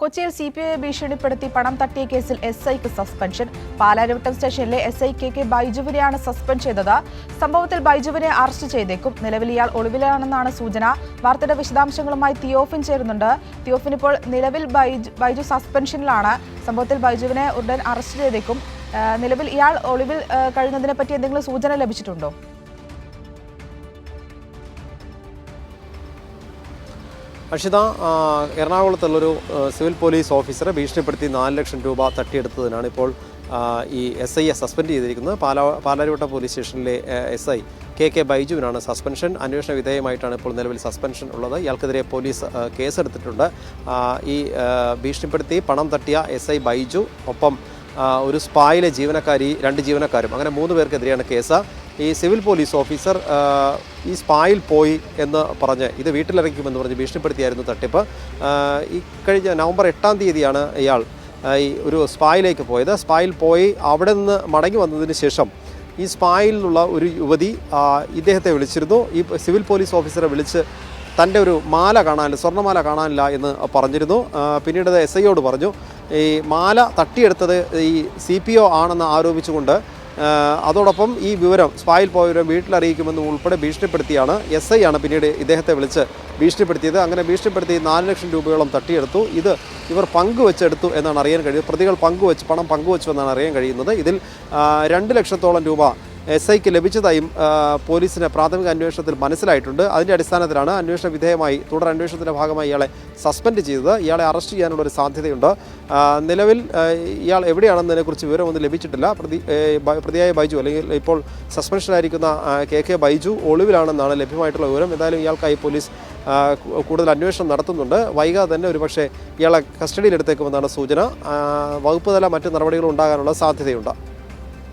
കൊച്ചിയിൽ സിപിഐ ഭീഷണിപ്പെടുത്തി പണം തട്ടിയ കേസിൽ എസ്ഐക്ക് സസ്പെൻഷൻ. പാലാരിവട്ടം സ്റ്റേഷനിലെ എസ്ഐ കെ ബൈജുവിനെയാണ് സസ്പെൻഡ് ചെയ്തത്. സംഭവത്തിൽ ബൈജുവിനെ അറസ്റ്റ് ചെയ്തേക്കും. നിലവിൽ ഇയാൾ ഒളിവിലാണെന്നാണ് സൂചന. വാർത്തയുടെ വിശദാംശങ്ങളുമായി തിയോഫിൻ ചേരുന്നുണ്ട്. തിയോഫിൻ, ഇപ്പോൾ നിലവിൽ ബൈജു സസ്പെൻഷനിലാണ്. സംഭവത്തിൽ ബൈജുവിനെ ഉടൻ അറസ്റ്റ് ചെയ്തേക്കും. നിലവിൽ ഇയാൾ ഒളിവിൽ കഴിയുന്നതിനെ പറ്റി എന്തെങ്കിലും സൂചന ലഭിച്ചിട്ടുണ്ടോ? അക്ഷിത, എറണാകുളത്തുള്ളൊരു സിവിൽ പോലീസ് ഓഫീസറെ ഭീഷണിപ്പെടുത്തി 4 ലക്ഷം രൂപ തട്ടിയെടുത്തതിനാണ് ഇപ്പോൾ ഈ SIയെ സസ്പെൻഡ് ചെയ്തിരിക്കുന്നത്. പാലാരിവട്ടം പോലീസ് സ്റ്റേഷനിലെ SI കെ ബൈജുവിനാണ് സസ്പെൻഷൻ. അന്വേഷണ വിധേയമായിട്ടാണ് ഇപ്പോൾ നിലവിൽ സസ്പെൻഷൻ ഉള്ളത്. ഇയാൾക്കെതിരെ പോലീസ് കേസെടുത്തിട്ടുണ്ട്. ഈ ഭീഷണിപ്പെടുത്തി പണം തട്ടിയ SI ബൈജു, ഒപ്പം ഒരു സ്പായിലെ ജീവനക്കാരി, 2 ജീവനക്കാരും, അങ്ങനെ 3 പേർക്കെതിരെയാണ് കേസ്. ഈ സിവിൽ പോലീസ് ഓഫീസർ ഈ സ്പായിൽ പോയി എന്ന് പറഞ്ഞ് ഇത് വീട്ടിലിറക്കുമെന്ന് പറഞ്ഞ് ഭീഷണിപ്പെടുത്തിയായിരുന്നു തട്ടിപ്പ്. ഈ കഴിഞ്ഞ നവംബർ 8-ാം തീയതിയാണ് ഇയാൾ ഈ ഒരു സ്പായിലേക്ക് പോയത്. സ്പായിൽ പോയി അവിടെ നിന്ന് മടങ്ങി വന്നതിന് ശേഷം ഈ സ്പായിൽ നിന്നുള്ള ഒരു യുവതി ഇദ്ദേഹത്തെ വിളിച്ചിരുന്നു. ഈ സിവിൽ പോലീസ് ഓഫീസറെ വിളിച്ച് തൻ്റെ ഒരു മാല കാണാനില്ല, സ്വർണ്ണമാല കാണാനില്ല എന്ന് പറഞ്ഞിരുന്നു. പിന്നീട് അത് SIയോട് പറഞ്ഞു. ഈ മാല തട്ടിയെടുത്തത് ഈ CPO ആണെന്ന് ആരോപിച്ചുകൊണ്ട് അതോടൊപ്പം ഈ വിവരം സ്പായിൽ പോയവരും വീട്ടിലറിയിക്കുമെന്ന് ഉൾപ്പെടെ ഭീഷണിപ്പെടുത്തിയാണ് SI ആണ് പിന്നീട് ഇദ്ദേഹത്തെ വിളിച്ച് ഭീഷണിപ്പെടുത്തിയത്. അങ്ങനെ ഭീഷണിപ്പെടുത്തി 4 ലക്ഷം രൂപയോളം തട്ടിയെടുത്തു. ഇത് ഇവർ പങ്കുവെച്ചെടുത്തു എന്നാണ് അറിയാൻ കഴിയുന്നത്. പ്രതികൾ പണം പങ്കുവെച്ചു എന്നാണ് അറിയാൻ കഴിയുന്നത്. ഇതിൽ 2 ലക്ഷത്തോളം രൂപ SIക്ക് ലഭിച്ചതായും പോലീസിന് പ്രാഥമിക അന്വേഷണത്തിൽ മനസ്സിലായിട്ടുണ്ട്. അതിൻ്റെ അടിസ്ഥാനത്തിലാണ് അന്വേഷണ വിധേയമായി തുടർ അന്വേഷണത്തിൻ്റെ ഭാഗമായി ഇയാളെ സസ്പെൻഡ് ചെയ്തത്. ഇയാളെ അറസ്റ്റ് ചെയ്യാനുള്ളൊരു സാധ്യതയുണ്ട്. നിലവിൽ ഇയാൾ എവിടെയാണെന്നതിനെക്കുറിച്ച് വിവരമൊന്നും ലഭിച്ചിട്ടില്ല. പ്രതിയായ ബൈജു, അല്ലെങ്കിൽ ഇപ്പോൾ സസ്പെൻഷനായിരിക്കുന്ന കെ ബൈജു ഒളിവിലാണെന്നാണ് ലഭ്യമായിട്ടുള്ള വിവരം. എന്തായാലും ഇയാൾക്കായി പോലീസ് കൂടുതൽ അന്വേഷണം നടത്തുന്നുണ്ട്. വൈകാതെ തന്നെ ഒരുപക്ഷെ ഇയാളെ കസ്റ്റഡിയിലെടുത്തേക്കുമെന്നാണ് സൂചന. വകുപ്പ് തല മറ്റ് നടപടികൾ ഉണ്ടാകാനുള്ള സാധ്യതയുണ്ട്.